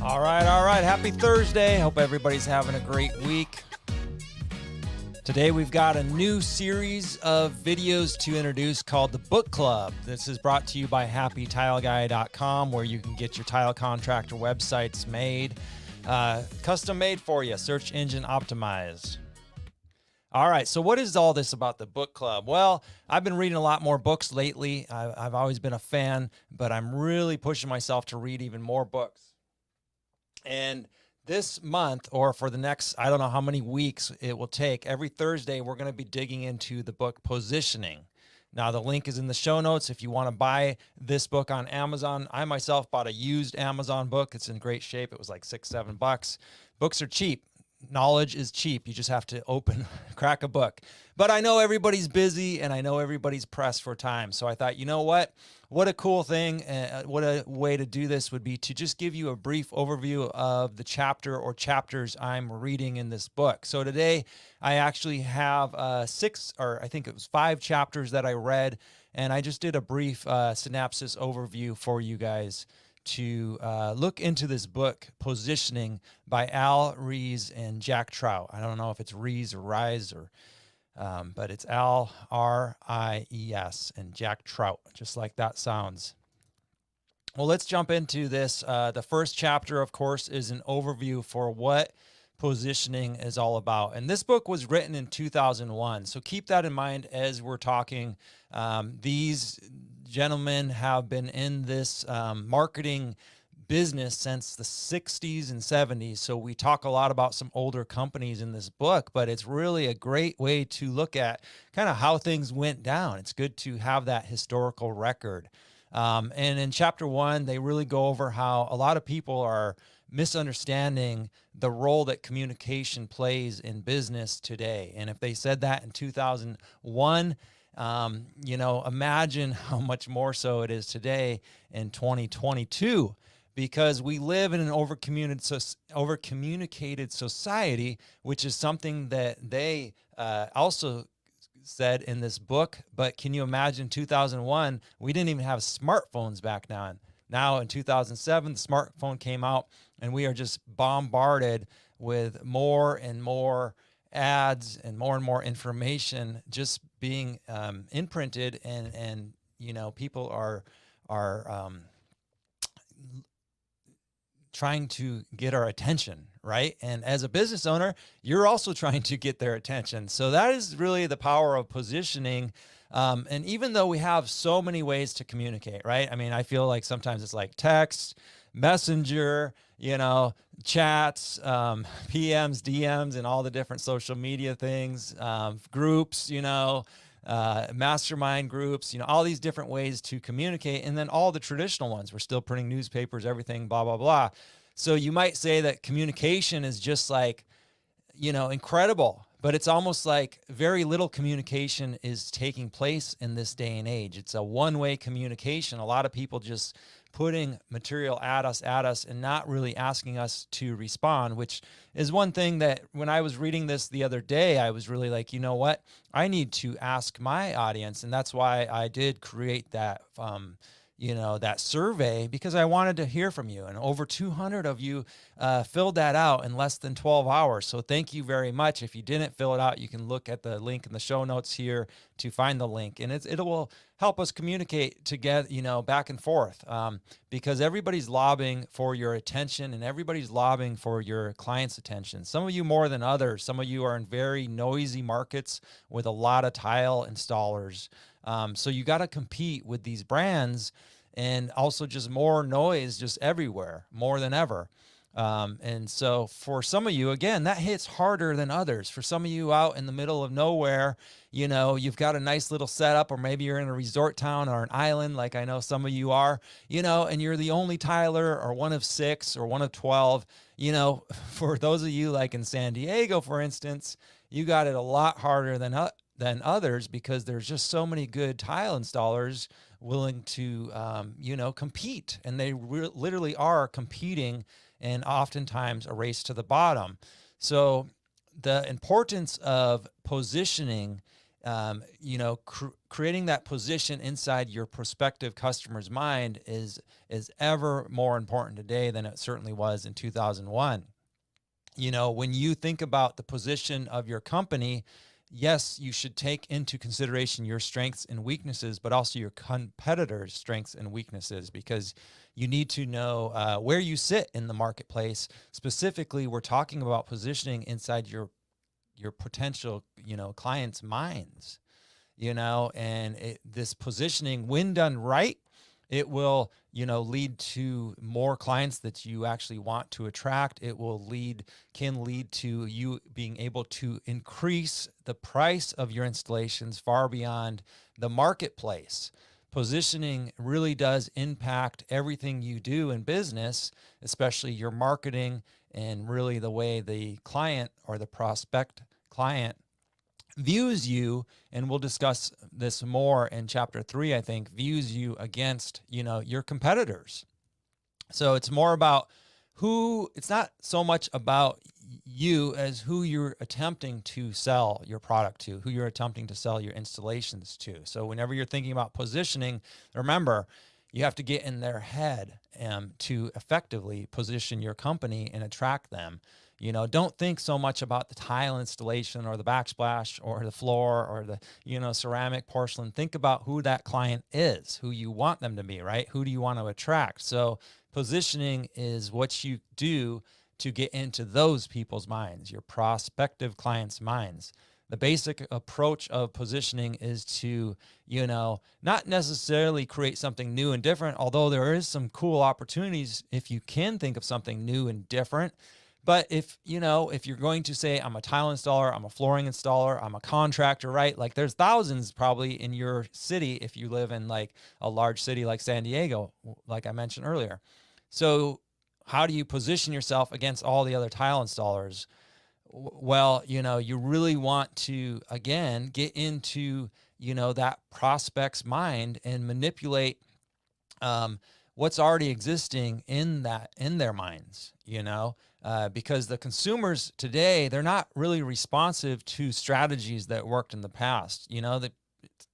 All right. Happy Thursday. Hope everybody's having a great week. Today we've got a new series of videos to introduce called the Book Club. This is brought to you by HappyTileGuy.com, where you can get your tile contractor websites made, custom made for you, search engine optimized. All right, so what is all this about the book club? Well, I've been reading a lot more books lately. I've always been a fan, but I'm really pushing myself to read even more books. And this month, or for the next, I don't know how many weeks it will take, every Thursday, we're going to be digging into the book Positioning. Now, the link is in the show notes. If you want to buy this book on Amazon, I myself bought a used Amazon book. It's in great shape. It was like $6-7. Books are cheap. Knowledge is cheap. You just have to crack a book. But I know everybody's busy and I know everybody's pressed for time. So I thought, you know what? What a cool thing. What a way to do this would be to just give you a brief overview of the chapter or chapters I'm reading in this book. So today I actually have 6, or I think it was 5 chapters that I read. And I just did a brief synopsis overview for you guys to look into this book, Positioning, by Al Ries and Jack Trout. I don't know if it's Ries or Rise, or but it's Al, R-I-E-S, and Jack Trout, just like that sounds. Well, let's jump into this. The first chapter, of course, is an overview for what positioning is all about. And this book was written in 2001. So keep that in mind as we're talking. These gentlemen have been in this marketing business since the 60s and 70s. So we talk a lot about some older companies in this book, but it's really a great way to look at kind of how things went down. It's good to have that historical record. And in chapter 1, they really go over how a lot of people are misunderstanding the role that communication plays in business today. And if they said that in 2001, you know, imagine how much more so it is today in 2022, because we live in an over-communicated society, which is something that they also said in this book. But can you imagine 2001? We didn't even have smartphones back then. Now in 2007, the smartphone came out and we are just bombarded with more and more ads and more information just being imprinted, and you know, people are trying to get our attention, right? And as a business owner, you're also trying to get their attention. So that is really the power of positioning. And even though we have so many ways to communicate, right? I mean, I feel like sometimes it's like text, messenger, you know, chats, PMs, DMs, and all the different social media things, groups, you know, mastermind groups, you know, all these different ways to communicate. And then all the traditional ones, we're still printing newspapers, everything, blah, blah, blah. So you might say that communication is just like, you know, incredible, but it's almost like very little communication is taking place in this day and age. It's a one-way communication. A lot of people just putting material at us and not really asking us to respond, which is one thing that when I was reading this the other day, I was really like, you know what, I need to ask my audience. And that's why I did create that, you know, that survey, because I wanted to hear from you. And over 200 of you filled that out in less than 12 hours. So thank you very much. If you didn't fill it out, you can look at the link in the show notes here to find the link. And it will help us communicate together, you know, back and forth, because everybody's lobbying for your attention and everybody's lobbying for your client's attention. Some of you more than others. Some of you are in very noisy markets with a lot of tile installers. So you got to compete with these brands, and also just more noise just everywhere, more than ever. And so for some of you, again, that hits harder than others. For some of you out in the middle of nowhere, you know, you've got a nice little setup, or maybe you're in a resort town or an island, like I know some of you are, you know, and you're the only tiler or one of 6 or one of 12, you know. For those of you like in San Diego, for instance, you got it a lot harder than others, because there's just so many good tile installers willing to, you know, compete. And they literally are competing, and oftentimes a race to the bottom. So the importance of positioning creating that position inside your prospective customer's mind is ever more important today than it certainly was in 2001. When you think about the position of your company, yes, you should take into consideration your strengths and weaknesses, but also your competitors' strengths and weaknesses, because you need to know where you sit in the marketplace. Specifically, we're talking about positioning inside your potential, clients' minds, and this positioning, when done right, it will, lead to more clients that you actually want to attract. It will can lead to you being able to increase the price of your installations far beyond the marketplace. Positioning really does impact everything you do in business, especially your marketing, and really the way the client or the prospect client views you. And we'll discuss this more in chapter 3, I think, views you against, your competitors. So it's more about it's not so much about you as who you're attempting to sell your product to, who you're attempting to sell your installations to. So whenever you're thinking about positioning, remember, you have to get in their head to effectively position your company and attract them. Don't think so much about the tile installation or the backsplash or the floor or the, ceramic, porcelain. Think about who that client is, who you want them to be, right? Who do you want to attract? So positioning is what you do to get into those people's minds, your prospective clients' minds. The basic approach of positioning is to, not necessarily create something new and different, although there is some cool opportunities if you can think of something new and different. But if you're going to say, I'm a tile installer, I'm a flooring installer, I'm a contractor, right? Like there's thousands probably in your city if you live in like a large city like San Diego, like I mentioned earlier. So how do you position yourself against all the other tile installers? Well, you really want to, again, get into, that prospect's mind and manipulate what's already existing in their minds, because the consumers today, they're not really responsive to strategies that worked in the past. That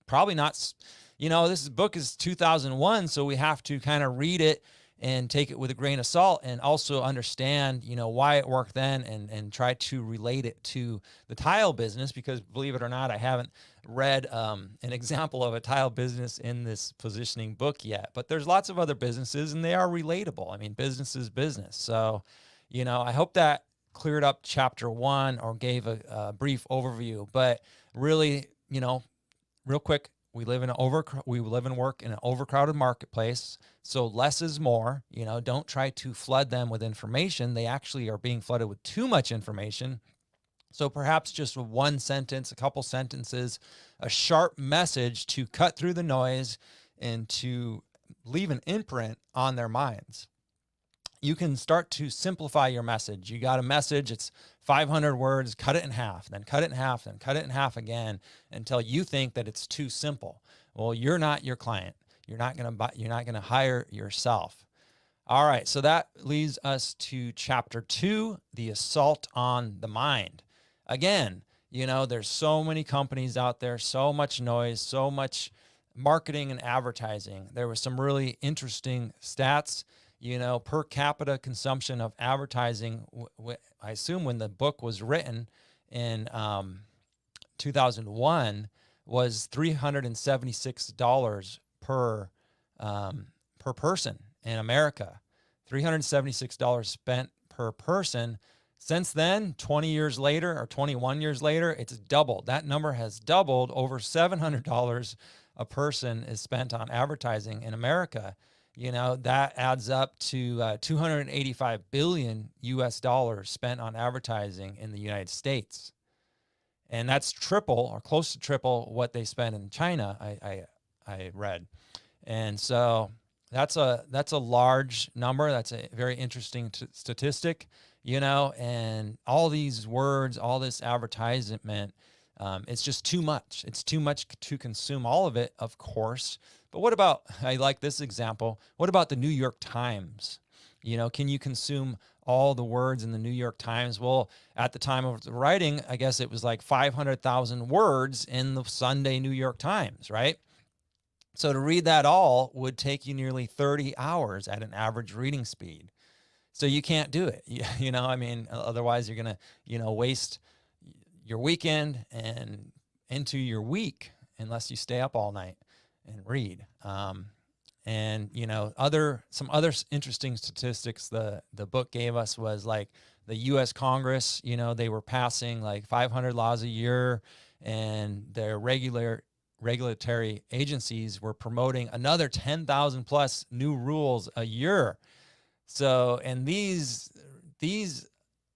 probably not, this book is 2001, so we have to kind of read it and take it with a grain of salt, and also understand, why it worked then, and try to relate it to the tile business, because believe it or not, I haven't read an example of a tile business in this positioning book yet, but there's lots of other businesses and they are relatable. I mean, business is business. So, I hope that cleared up chapter 1 or gave a brief overview, but really, real quick, we live and work in an overcrowded marketplace. So less is more. Don't try to flood them with information. They actually are being flooded with too much information. So perhaps just one sentence, a couple sentences, a sharp message to cut through the noise and to leave an imprint on their minds. You can start to simplify your message. You got a message, it's 500 words, cut it in half, then cut it in half, then cut it in half again until you think that it's too simple. Well, you're not your client. You're not going to hire yourself. All right. So that leads us to chapter 2, the assault on the mind. Again, there's so many companies out there, so much noise, so much marketing and advertising. There was some really interesting stats. Per capita consumption of advertising, I assume when the book was written in 2001, was $376 per person in America. $376 spent per person. Since then, 20 years later or 21 years later, it's doubled. That number has doubled. Over $700 a person is spent on advertising in America. That adds up to 285 billion US dollars spent on advertising in the United States. And that's triple or close to triple what they spend in China, I read. And so that's a large number. That's a very interesting statistic, and all these words, all this advertisement, it's just too much. It's too much to consume all of it, of course. But what about, I like this example, what about the New York Times? Can you consume all the words in the New York Times. Well, at the time of the writing, I guess it was like 500,000 words in the Sunday New York Times, right? So to read that all would take you nearly 30 hours at an average reading speed. So you can't do it. I mean, otherwise you're going to, waste your weekend and into your week unless you stay up all night and read. And some other interesting statistics the book gave us was like the U.S. Congress, they were passing like 500 laws a year, and their regulatory agencies were promoting another 10,000 plus new rules a year. So, and these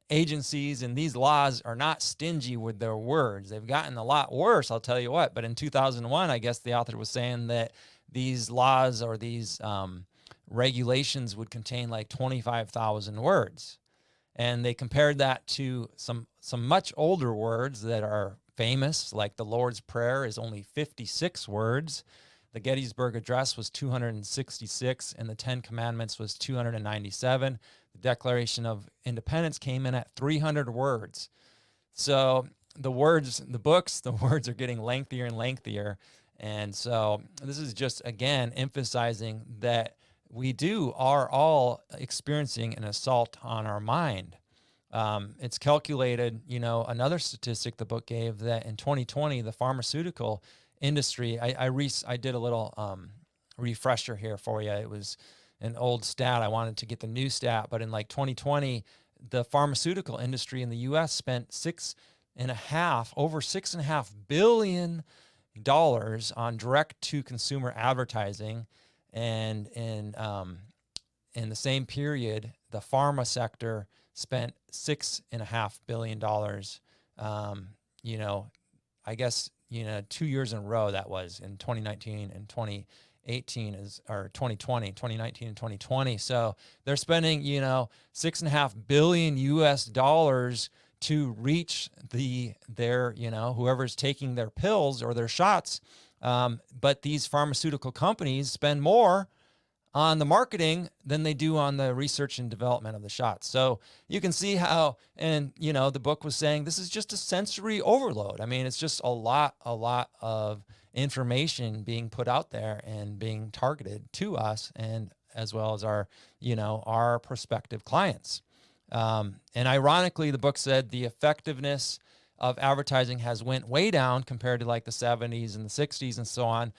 agencies and these laws are not stingy with their words. They've gotten a lot worse, I'll tell you what. But in 2001, I guess the author was saying that these laws or these regulations would contain like 25,000 words. And they compared that to some much older words that are famous, like the Lord's Prayer is only 56 words. The Gettysburg Address was 266, and the 10 Commandments was 297. The Declaration of Independence came in at 300 words. So the words are getting lengthier and lengthier. And so this is just, again, emphasizing that we are all experiencing an assault on our mind. It's calculated, another statistic the book gave, that in 2020, the pharmaceutical industry, I did a little refresher here for you. It was an old stat. I wanted to get the new stat, but in like 2020, the pharmaceutical industry in the U.S. spent over $6.5 billion on direct-to-consumer advertising, and in the same period, the pharma sector spent $6.5 billion. I guess 2 years in a row that was in 2019 and 2018 or 2019 and 2020. So they're spending $6.5 billion US dollars to reach their whoever's taking their pills or their shots. But these pharmaceutical companies spend more on the marketing than they do on the research and development of the shots. So you can see how, and the book was saying this is just a sensory overload. I mean, it's just a lot of information being put out there and being targeted to us, and as well as our prospective clients. And ironically, the book said the effectiveness of advertising has went way down compared to like the 70s and the 60s and so on,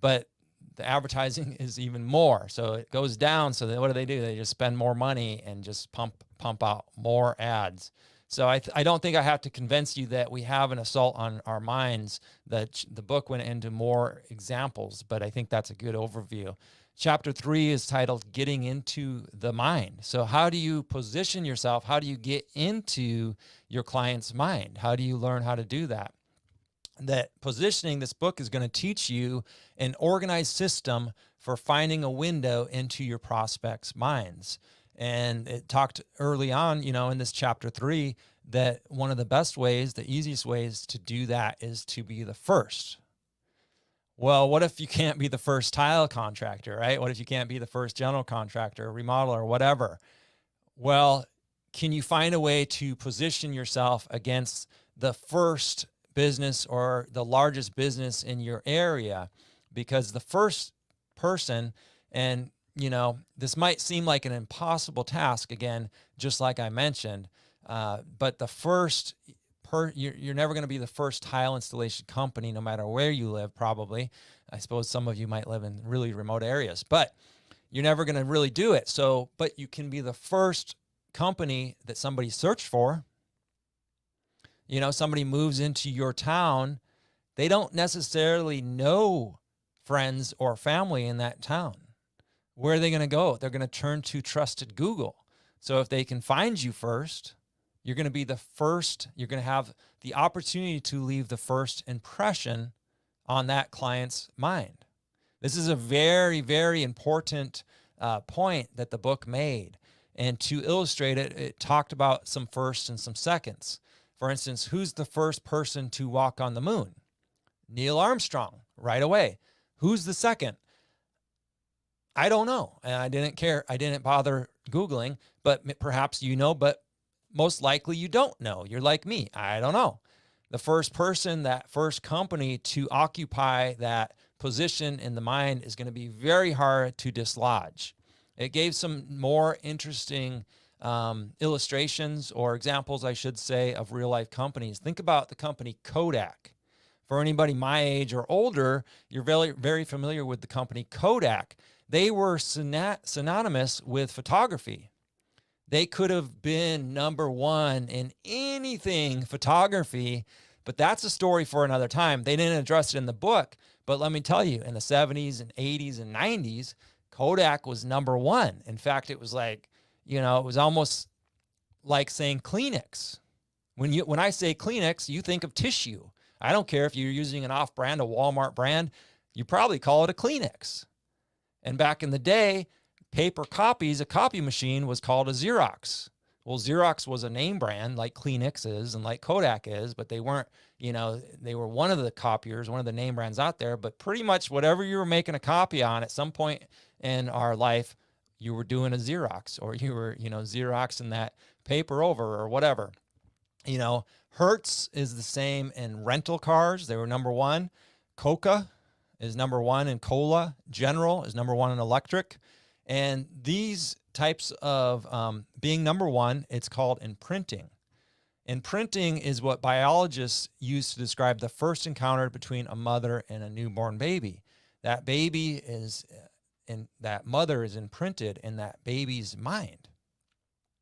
but the advertising is even more. So it goes down. So what do? They just spend more money and just pump out more ads. So I don't think I have to convince you that we have an assault on our minds. That the book went into more examples, but I think that's a good overview. Chapter 3 is titled Getting into the Mind. So how do you position yourself? How do you get into your client's mind? How do you learn how to do that? That positioning, this book is going to teach you an organized system for finding a window into your prospects' minds. And it talked early on, in this chapter 3, that one of the best ways, the easiest ways to do that is to be the first. Well, what if you can't be the first tile contractor, right? What if you can't be the first general contractor, remodeler, whatever? Well, can you find a way to position yourself against the first business or the largest business in your area? Because the first person, and this might seem like an impossible task, again, just like I mentioned, but the first you're never going to be the first tile installation company, no matter where you live, probably. I suppose some of you might live in really remote areas, but you're never going to really do it. So, but you can be the first company that somebody searched for. Somebody moves into your town, they don't necessarily know friends or family in that town. Where are they going to go? They're going to turn to trusted Google. So if they can find you first, you're going to be the first. You're going to have the opportunity to leave the first impression on that client's mind. This is a very, very important point that the book made. And to illustrate it, it talked about some firsts and some seconds. For instance, who's the first person to walk on the moon? Neil Armstrong, right away. Who's the second? I don't know. And I didn't care. I didn't bother Googling, but perhaps you know, but most likely you don't know. You're like me. I don't know. The first person, that first company to occupy that position in the mind is going to be very hard to dislodge. It gave some more interesting illustrations or examples, I should say, of real life companies. Think about the company Kodak. For anybody my age or older, you're very, very familiar with the company Kodak. They were synonymous with photography. They could have been number one in anything photography, but that's a story for another time. They didn't address it in the book, but let me tell you, in the 70s and 80s and 90s, Kodak was number one. In fact, it was like, it was almost like saying Kleenex. When I say Kleenex, you think of tissue. I don't care if you're using an off-brand, a Walmart brand, you probably call it a Kleenex. And back in the day, paper copies, a copy machine was called a Xerox. Well, Xerox was a name brand like Kleenex is and like Kodak is, but they weren't, they were one of the copiers, one of the name brands out there. But pretty much whatever you were making a copy on at some point in our life, you were doing a Xerox, or you were, Xeroxing that paper over or whatever. Hertz is the same in rental cars. They were number one. Coca is number one in cola. General is number one in electric. And these types of being number one, it's called imprinting. Imprinting is what biologists use to describe the first encounter between a mother and a newborn baby. That baby is, and that mother is imprinted in that baby's mind.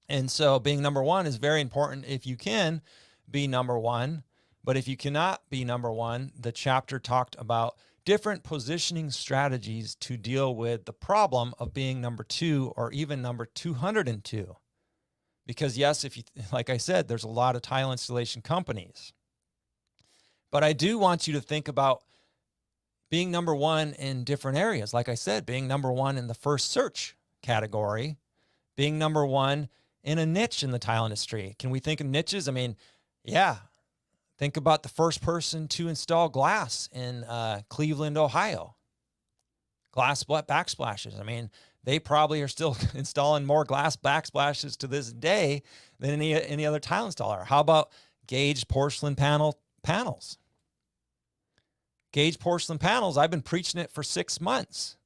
And so being number one is very important if you can be number one. But if you cannot be number one, the chapter talked about different positioning strategies to deal with the problem of being number two or even number 202. Because yes, like I said, there's a lot of tile installation companies. But I do want you to think about being number one in different areas. Like I said, being number one in the first search category, being number one in a niche in the tile industry. Can we think of niches? I mean, yeah. Think about the first person to install glass in Cleveland, Ohio. Glass backsplashes. I mean, they probably are still installing more glass backsplashes to this day than any other tile installer. How about gauged porcelain panels? Gauged porcelain panels, I've been preaching it for 6 months.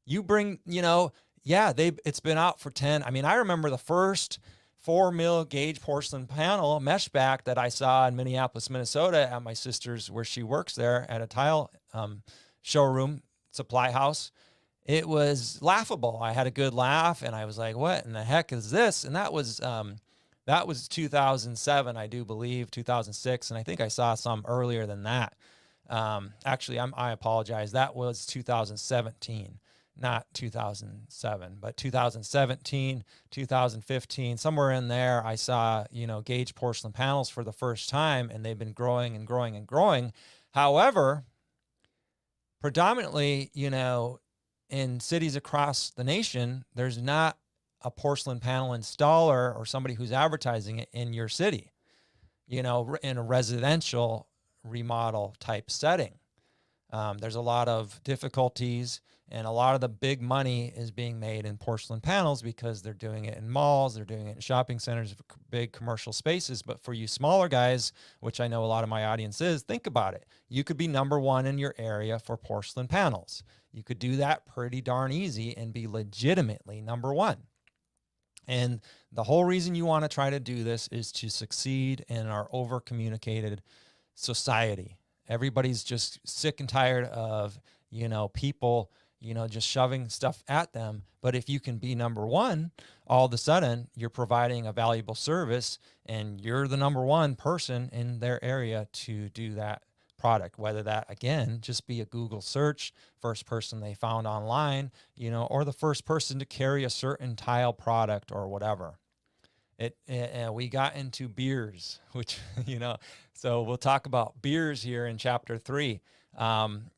You bring, it's been out for 10. I mean, I remember the first 4 mil gauge porcelain panel mesh back that I saw in Minneapolis, Minnesota at my sister's, where she works there at a tile showroom, supply house. It was laughable. I had a good laugh and I was like, what in the heck is this? And that was 2007, I do believe, 2006. And I think I saw some earlier than that. Actually, I apologize. That was 2017. Not 2007, but 2017, 2015, somewhere in there, I saw, gauge porcelain panels for the first time, and they've been growing and growing and growing. However, predominantly, in cities across the nation, there's not a porcelain panel installer or somebody who's advertising it in your city, in a residential remodel type setting. There's a lot of difficulties, and a lot of the big money is being made in porcelain panels because they're doing it in malls, they're doing it in shopping centers, big commercial spaces. But for you smaller guys, which I know a lot of my audience is, think about it. You could be number one in your area for porcelain panels. You could do that pretty darn easy and be legitimately number one. And the whole reason you want to try to do this is to succeed in our over-communicated society. Everybody's just sick and tired of, people, just shoving stuff at them. But if you can be number one, all of a sudden you're providing a valuable service and you're the number one person in their area to do that product, whether that, again, just be a Google search, first person they found online, or the first person to carry a certain tile product or whatever. We got into beers, which, so we'll talk about beers here in chapter 3.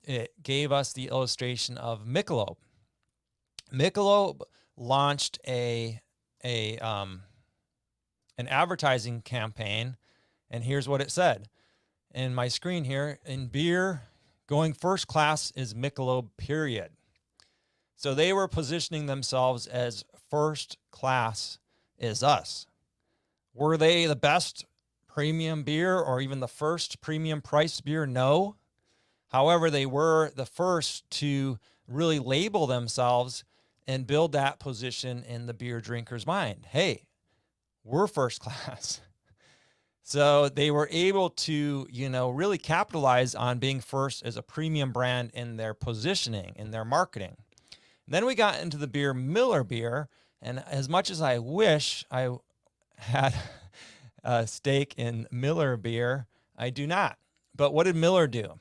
It gave us the illustration of Michelob. Michelob launched an advertising campaign, and here's what it said in my screen here. In beer, going first class is Michelob, period. So they were positioning themselves as first class is us. Were they the best premium beer or even the first premium priced beer? No. However, they were the first to really label themselves and build that position in the beer drinker's mind. Hey, we're first class. So they were able to, really capitalize on being first as a premium brand in their positioning, in their marketing. And then we got into the beer, Miller Beer. And as much as I wish I had a stake in Miller Beer, I do not. But what did Miller do?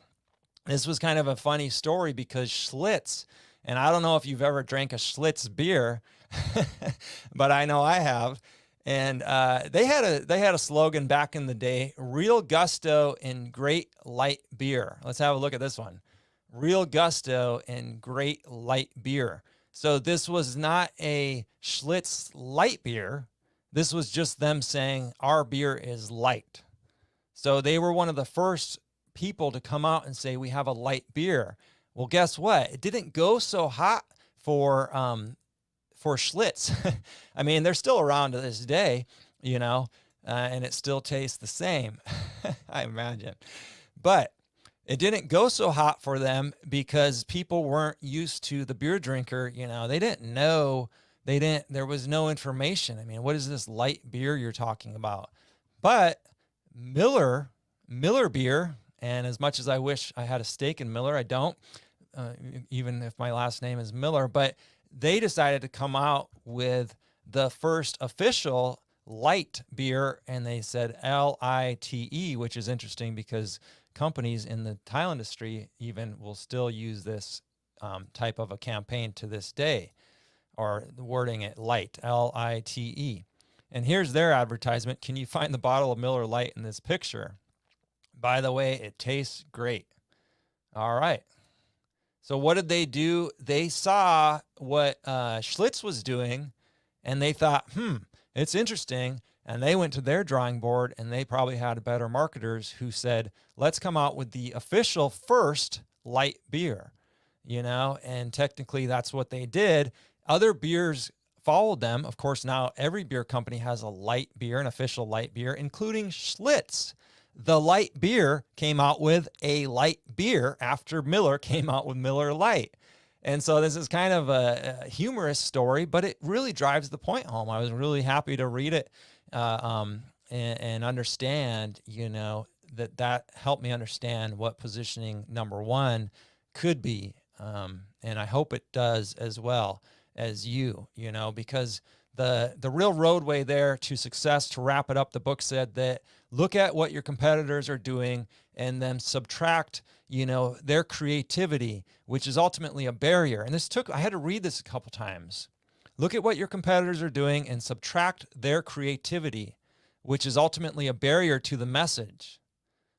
This was kind of a funny story because Schlitz, and I don't know if you've ever drank a Schlitz beer, but I know I have. And they had a slogan back in the day: real gusto and great light beer. Let's have a look at this one. Real gusto and great light beer. So this was not a Schlitz light beer. This was just them saying our beer is light. So they were one of the first people to come out and say we have a light beer. Well, guess what? It didn't go so hot for Schlitz. I mean, they're still around to this day, and it still tastes the same, I imagine. But it didn't go so hot for them because people weren't used to the beer drinker. They didn't know. There was no information. I mean, what is this light beer you're talking about? But Miller Beer, and as much as I wish I had a stake in Miller, I don't, even if my last name is Miller, but they decided to come out with the first official light beer, and they said LITE, which is interesting because companies in the tile industry even will still use this type of a campaign to this day, or wording it light, LITE. And here's their advertisement. Can you find the bottle of Miller Lite in this picture? By the way, it tastes great. All right. So what did they do? They saw what Schlitz was doing, and they thought, it's interesting. And they went to their drawing board, and they probably had better marketers who said, let's come out with the official first light beer, and technically that's what they did. Other beers followed them. Of course, now every beer company has a light beer, an official light beer, including Schlitz. The light beer came out with a light beer after Miller came out with Miller Lite. And so this is kind of a humorous story, but it really drives the point home. I was really happy to read it and understand, that helped me understand what positioning number one could be. And I hope it does as well as because the real roadway there to success, to wrap it up, the book said that look at what your competitors are doing and then subtract, their creativity, which is ultimately a barrier. And I had to read this a couple times. Look at what your competitors are doing and subtract their creativity, which is ultimately a barrier to the message.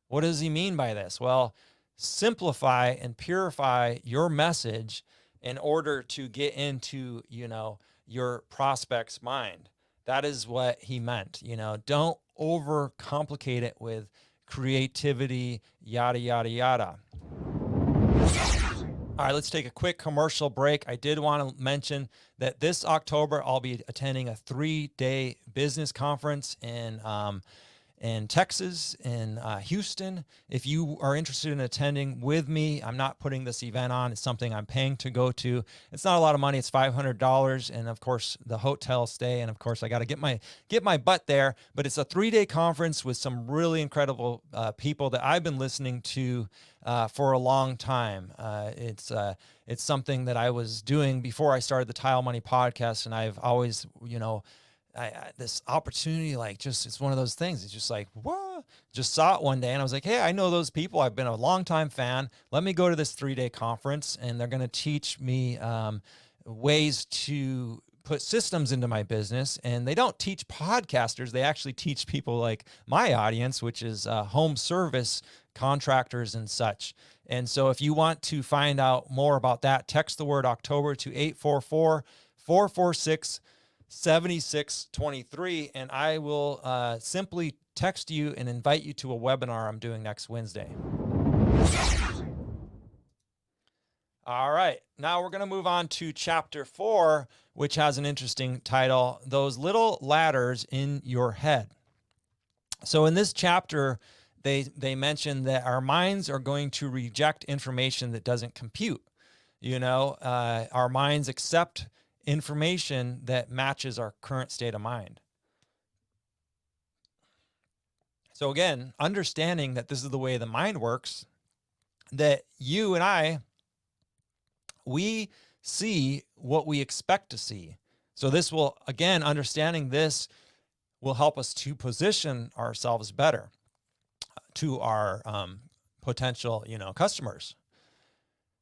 What does he mean by this? Well, simplify and purify your message in order to get into, your prospect's mind. That is what he meant. Don't overcomplicate it with creativity, yada, yada, yada. All right, let's take a quick commercial break. I did want to mention that this October, I'll be attending a 3-day business conference in Texas, in Houston. If you are interested in attending with me, I'm not putting this event on. It's something I'm paying to go to. It's not a lot of money. It's $500, and of course the hotel stay, and of course I got to get my butt there. But it's a 3-day conference with some really incredible people that I've been listening to for a long time. It's something that I was doing before I started the TileMoney podcast, and I've always, this opportunity, it's one of those things. It's just like, what? Just saw it one day, and I was like, hey, I know those people. I've been a long-time fan. Let me go to this 3-day conference, and they're going to teach me ways to put systems into my business. And they don't teach podcasters. They actually teach people like my audience, which is home service contractors and such. And so if you want to find out more about that, text the word October to 844-446-7623, and I will simply text you and invite you to a webinar I'm doing next Wednesday. All right. Now we're going to move on to chapter 4, which has an interesting title, Those Little Ladders in Your Head. So in this chapter, they mention that our minds are going to reject information that doesn't compute. Our minds accept information that matches our current state of mind. So again, understanding that this is the way the mind works, that you and I, we see what we expect to see. So this will, again, understanding this will help us to position ourselves better to our potential, customers,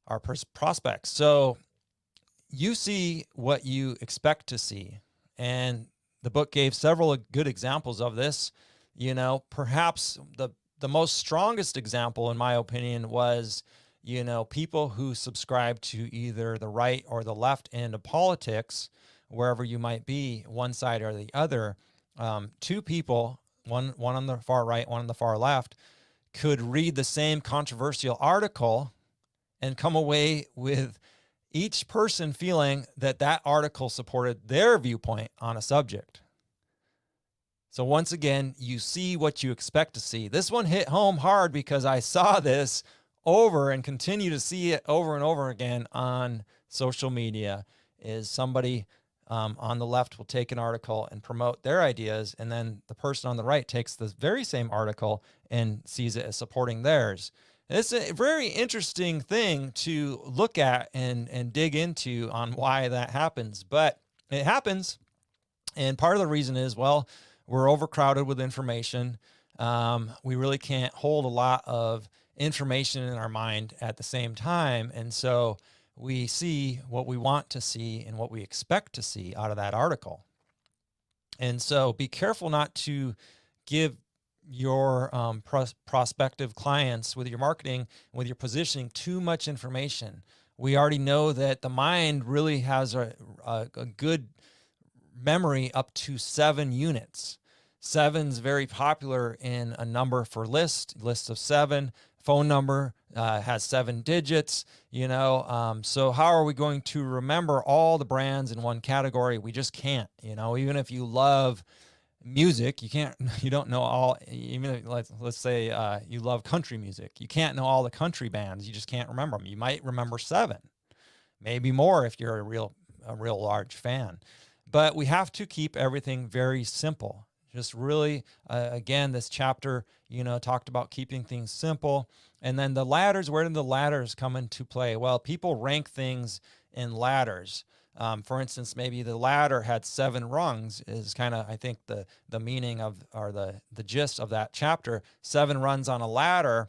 our prospects. So you see what you expect to see. And the book gave several good examples of this. Perhaps the most strongest example, in my opinion, was, people who subscribe to either the right or the left end of politics, wherever you might be, one side or the other. Two people, one on the far right, one on the far left, could read the same controversial article and come away with each person feeling that that article supported their viewpoint on a subject. So once again, you see what you expect to see. This one hit home hard because I saw this over and continue to see it over and over again on social media. Is somebody on the left will take an article and promote their ideas, and then the person on the right takes the very same article and sees it as supporting theirs. It's a very interesting thing to look at and dig into on why that happens, but it happens. And part of the reason is, well, we're overcrowded with information. We really can't hold a lot of information in our mind at the same time. And so we see what we want to see and what we expect to see out of that article. And so be careful not to give your prospective clients, with your marketing, with your positioning, too much information. We already know that the mind really has a good memory up to 7 units. 7's very popular in a number for lists of 7. Phone number has 7 digits, so how are we going to remember all the brands in one category? We just can't. Even if you love music, you don't know all. Even if, let's say you love country music, you can't know all the country bands. You just can't remember them. You might remember 7, maybe more if you're a real large fan. But we have to keep everything very simple. Just really, again, this chapter, talked about keeping things simple. And then the ladders, where did the ladders come into play? Well, people rank things in ladders. For instance, maybe the ladder had 7 rungs is kind of, I think, the meaning of, or the gist of that chapter. 7 runs on a ladder,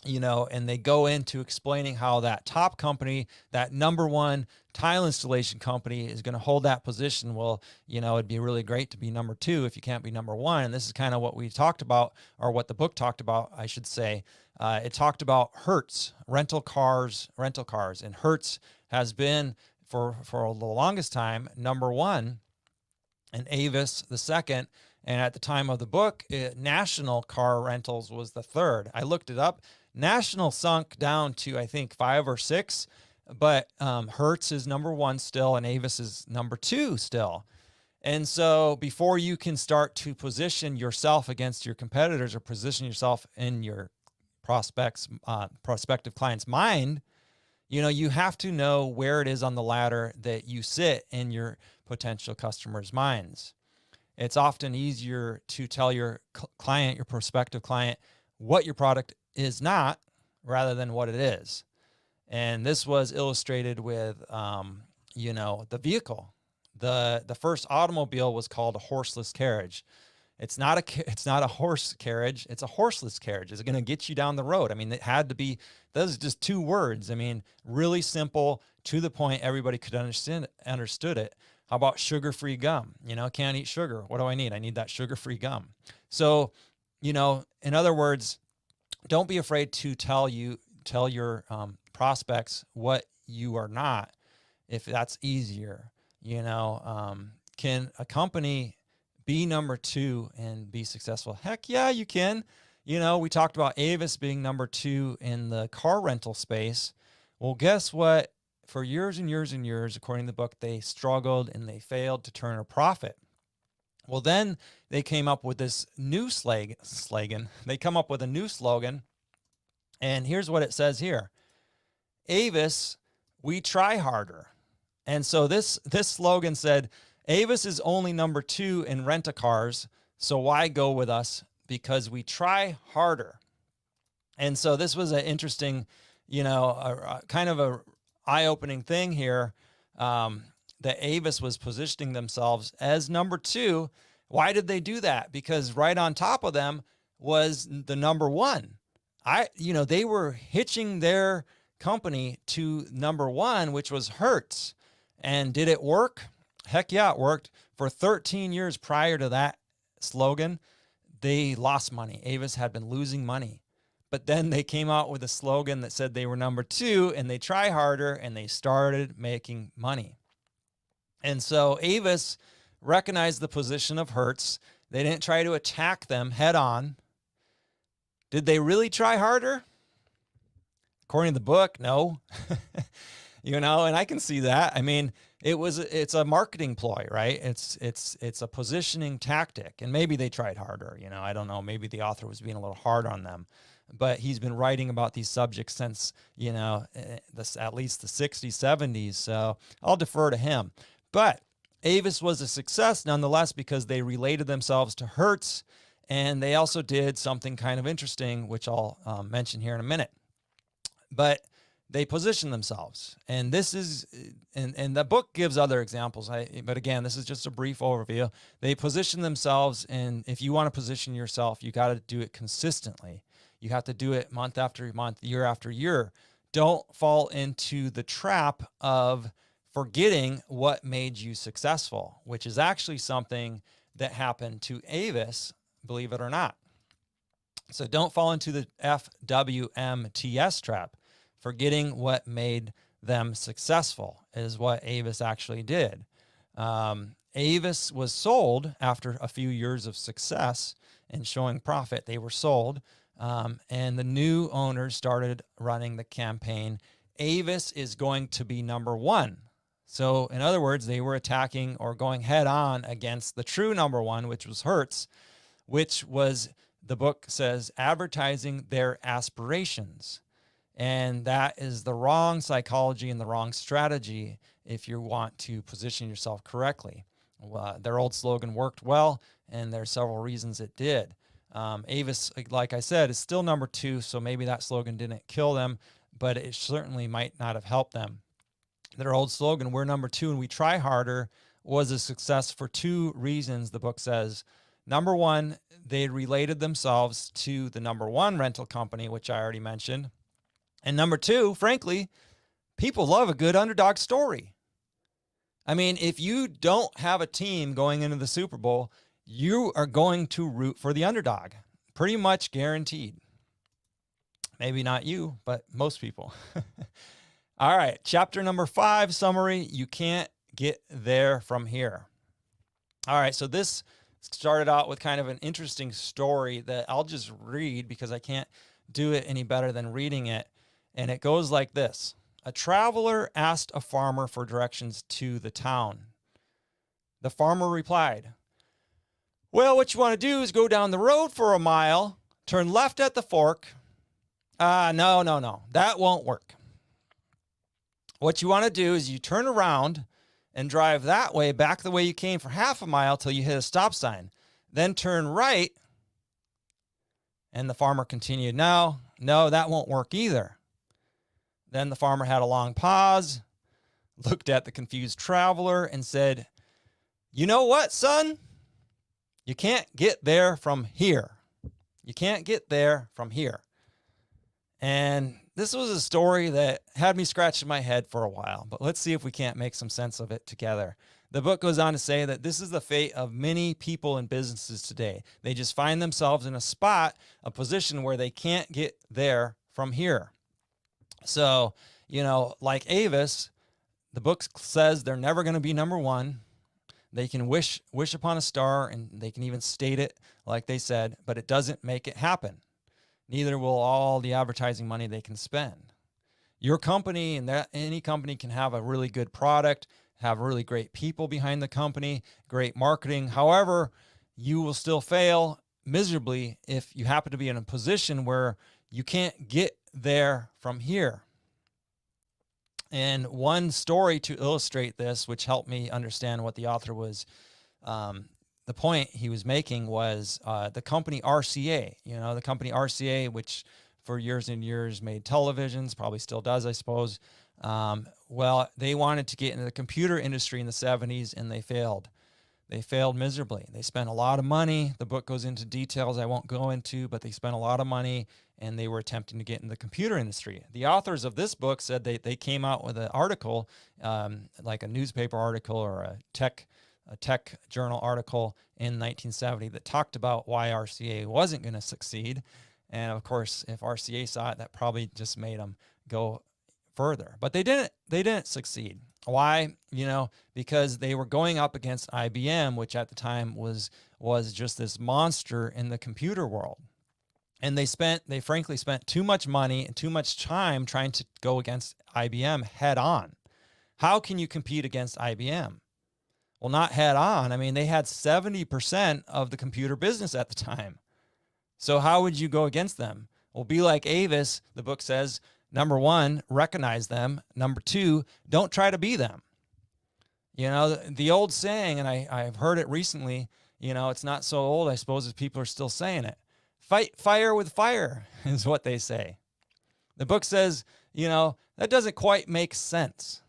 and they go into explaining how that top company, that number 1 tile installation company, is going to hold that position. Well, it'd be really great to be number 2 if you can't be number 1. And this is kind of what we talked about, or what the book talked about, I should say. It talked about Hertz, rental cars, and Hertz has been for the longest time number 1, and Avis the 2nd. And at the time of the book, National Car Rentals was the 3rd. I looked it up. National sunk down to, I think, 5 or 6, but Hertz is number 1 still, and Avis is number 2 still. And so before you can start to position yourself against your competitors, or position yourself in your prospective client's mind, you have to know where it is on the ladder that you sit in your potential customers' minds. It's often easier to tell your client, your prospective client, what your product is not, rather than what it is. And this was illustrated with, the vehicle. The first automobile was called a horseless carriage. It's not a horse carriage. It's a horseless carriage. Is it going to get you down the road? I mean, it had to be. Those are just 2 words. I mean, really simple, to the point. Everybody could understood it. How about sugar-free gum? Can't eat sugar. What do I need? I need that sugar-free gum. So, in other words, don't be afraid to tell your prospects what you are not, if that's easier. Can a company be number 2 and be successful? Heck yeah, you can. We talked about Avis being number 2 in the car rental space. Well, guess what? For years and years and years, according to the book, they struggled and they failed to turn a profit. Well, then they came up with this new slogan. They come up with a new slogan. And here's what it says here. Avis, we try harder. And so this slogan said, Avis is only number 2 in rent-a-cars, so why go with us? Because we try harder. And so this was an interesting, kind of a eye-opening thing here, that Avis was positioning themselves as number 2. Why did they do that? Because right on top of them was the number 1. They were hitching their company to number 1, which was Hertz. And did it work? Heck yeah, it worked. For 13 years prior to that slogan, they lost money. Avis had been losing money. But then they came out with a slogan that said they were number 2 and they try harder, and they started making money. And so Avis recognized the position of Hertz. They didn't try to attack them head on. Did they really try harder? According to the book, no. And I can see that. I mean, it's a marketing ploy, right? It's a positioning tactic. And maybe they tried harder. I don't know. Maybe the author was being a little hard on them. But he's been writing about these subjects since, at least the 60s, 70s. So I'll defer to him. But Avis was a success nonetheless because they related themselves to Hertz. And they also did something kind of interesting, which I'll mention here in a minute. But they position themselves. And this is, and the book gives other examples. But again, this is just a brief overview. They position themselves. And if you want to position yourself, you got to do it consistently. You have to do it month after month, year after year. Don't fall into the trap of forgetting what made you successful, which is actually something that happened to Avis, believe it or not. So don't fall into the FWMTS trap. Forgetting what made them successful is what Avis actually did. Avis was sold after a few years of success and showing profit. They were sold, and the new owners started running the campaign. Avis is going to be number 1. So in other words, they were attacking or going head on against the true number 1, which was Hertz, which was, the book says, advertising their aspirations. And that is the wrong psychology and the wrong strategy if you want to position yourself correctly. Their old slogan worked well, and there are several reasons it did. Avis, like I said, is still number 2, so maybe that slogan didn't kill them, but it certainly might not have helped them. Their old slogan, we're number 2 and we try harder, was a success for 2 reasons, the book says. Number 1, they related themselves to the number 1 rental company, which I already mentioned. And number 2, frankly, people love a good underdog story. I mean, if you don't have a team going into the Super Bowl, you are going to root for the underdog. Pretty much guaranteed. Maybe not you, but most people. All right, chapter number 5, summary. You can't get there from here. All right, so this started out with kind of an interesting story that I'll just read because I can't do it any better than reading it. And it goes like this. A traveler asked a farmer for directions to the town. The farmer replied, well, what you want to do is go down the road for a mile, turn left at the fork. No, that won't work. What you want to do is you turn around and drive that way, back the way you came for half a mile till you hit a stop sign. Then turn right. And the farmer continued, no, that won't work either. Then the farmer had a long pause, looked at the confused traveler and said, you know what, son? You can't get there from here. You can't get there from here. And this was a story that had me scratching my head for a while, but let's see if we can't make some sense of it together. The book goes on to say that this is the fate of many people and businesses today. They just find themselves in a position where they can't get there from here. So, like Avis, the book says they're never going to be number 1. They can wish upon a star, and they can even state it like they said, but it doesn't make it happen. Neither will all the advertising money they can spend. Your company and that any company can have a really good product, have really great people behind the company, great marketing. However, you will still fail miserably if you happen to be in a position where you can't get there from here. And one story to illustrate this, which helped me understand what the author was, the point he was making was the company RCA. The company RCA, which for years and years made televisions, probably still does, I suppose. Well, they wanted to get into the computer industry in the 70s, and they failed. They failed miserably. They spent a lot of money. The book goes into details I won't go into, but they spent a lot of money, and they were attempting to get in the computer industry. The authors of this book said they came out with an article, like a newspaper article or a tech journal article in 1970 that talked about why RCA wasn't going to succeed. And of course, if RCA saw it, that probably just made them go further. But they didn't succeed. Why? Because they were going up against IBM, which at the time was just this monster in the computer world. And they frankly spent too much money and too much time trying to go against IBM head on. How can you compete against IBM? Well, not head on. I mean, they had 70% of the computer business at the time. So how would you go against them? Well, be like Avis, the book says. Number one, recognize them. Number two, don't try to be them. The old saying, and I've heard it recently, it's not so old, I suppose, as people are still saying it. Fight fire with fire is what they say. The book says, that doesn't quite make sense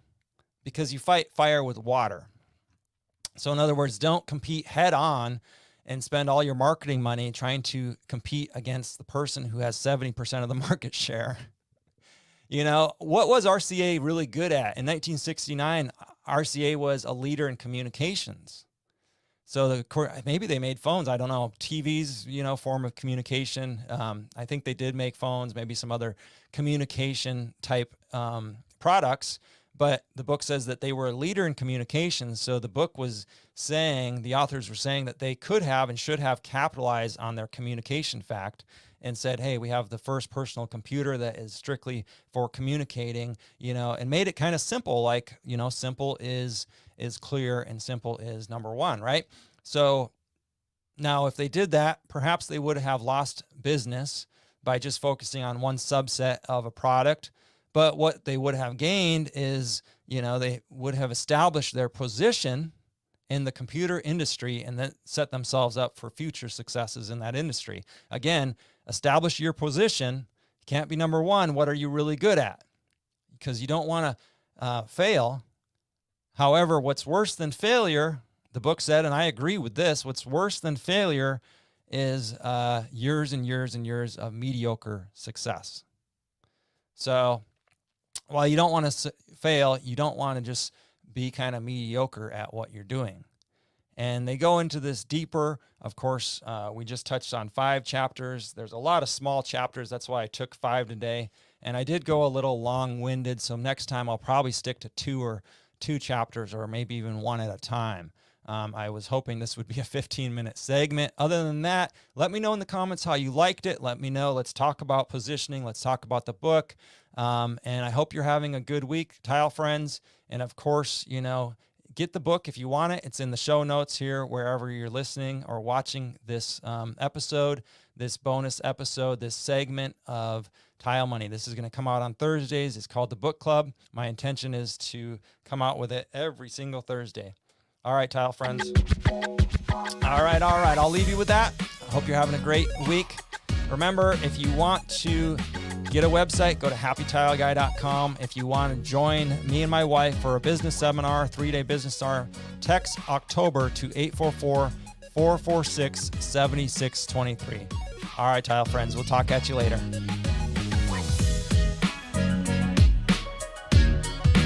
because you fight fire with water. So in other words, don't compete head on and spend all your marketing money trying to compete against the person who has 70% of the market share. What was RCA really good at? In 1969, RCA was a leader in communications. So maybe they made phones. I don't know. TVs, form of communication. I think they did make phones, maybe some other communication type products. But the book says that they were a leader in communications. So the book was saying, the authors were saying that they could have and should have capitalized on their communication fact and said, hey, we have the first personal computer that is strictly for communicating, and made it kind of simple, like, simple is clear and simple is number one, right? So now if they did that, perhaps they would have lost business by just focusing on one subset of a product. But what they would have gained is, they would have established their position in the computer industry and then set themselves up for future successes in that industry. Again, establish your position. You can't be number one. What are you really good at? Because you don't want to fail. However, what's worse than failure, the book said, and I agree with this, what's worse than failure is years and years and years of mediocre success. So while you don't want to fail, you don't want to just be kind of mediocre at what you're doing. And they go into this deeper. Of course, we just touched on 5 chapters. There's a lot of small chapters. That's why I took 5 today. And I did go a little long-winded, so next time I'll probably stick to 2 chapters or maybe even 1 at a time. I was hoping this would be a 15-minute segment. Other than that, let me know in the comments how you liked it. Let me know. Let's talk about positioning. Let's talk about the book. And I hope you're having a good week, Tile friends. And of course, get the book if you want it. It's in the show notes here, wherever you're listening or watching this episode, this bonus episode, this segment of Tile Money. This is going to come out on Thursdays. It's called The Book Club. My intention is to come out with it every single Thursday. All right, Tile friends. All right. I'll leave you with that. I hope you're having a great week. Remember, if you want to get a website, go to happytileguy.com. If you want to join me and my wife for a business seminar, 3-day business seminar, text October to 844-446-7623. All right, Tile friends, we'll talk at you later.